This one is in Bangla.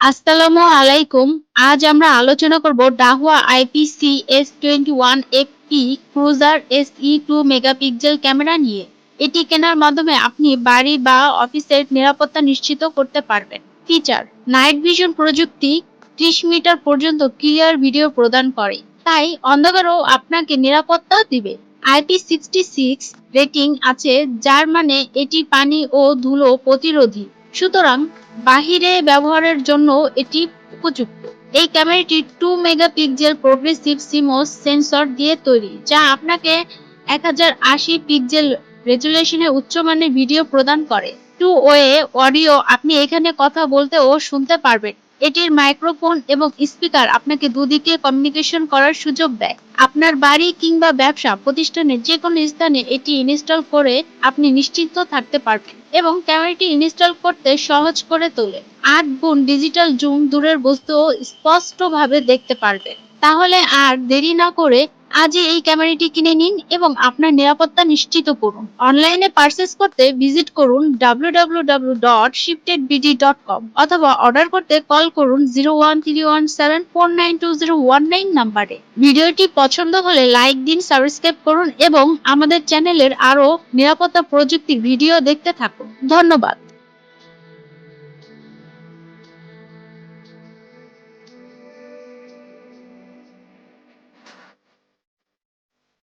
আসসালামু আলাইকুম। আজ আমরা আলোচনা করব Dahua IPC-S21FP Cruiser SE 2 megapixel camera নিয়ে। এটি কেনার মাধ্যমে আপনি বাড়ি বা অফিসের নিরাপত্তা নিশ্চিত করতে পারবেন। ফিচার: নাইট ভিশন প্রযুক্তি 30 মিটার পর্যন্ত ক্লিয়ার ভিডিও প্রদান করে, তাই অন্ধকারেও আপনাকে নিরাপত্তা দিবে। IP66 রেটিং আছে, যার মানে এটি পানি ও ধুলো প্রতিরোধী, সুতরাং বাহিরে ব্যবহারের জন্য এটি উপযুক্ত। এই ক্যামেরাটি 2 মেগাপিক্সেল প্রোগ্রেসিভ সিমোস সেন্সর দিয়ে তৈরি, যা আপনাকে 1080 পিক্সেল রেজুলেশনে উচ্চমানের ভিডিও প্রদান করে। টু ওয়ে অডিও: আপনি এখানে কথা বলতে ও শুনতে পারবেন। এটির মাইক্রোফোন এবং স্পিকার আপনাকে দুদিকে কমিউনিকেশন করার সুযোগ দেয়। আপনার বাড়ি কিংবা ব্যবসা প্রতিষ্ঠানের যে কোনো স্থানে এটি ইনস্টল করে আপনি নিশ্চিন্ত থাকতে পারবেন এবং ক্যামেরাটি ইনস্টল করতে সহজ করে তোলে। 8 গুণ ডিজিটাল জুম, দূরের বস্তুও স্পষ্টভাবে দেখতে পারবেন। তাহলে আর দেরি না করে আজই এই ক্যামেরাটি কিনে নিন এবং আপনার নিরাপত্তা নিশ্চিত করুন। অনলাইনে পারচেজ করতে ভিজিট করুন www.shiftedbd.com অথবা অর্ডার করতে কল করুন 01317492019 নম্বরে। ভিডিওটি পছন্দ হলে লাইক দিন, সাবস্ক্রাইব করুন এবং আমাদের চ্যানেলের আরও নিরাপত্তা প্রযুক্তির ভিডিও দেখতে থাকুন। ধন্যবাদ।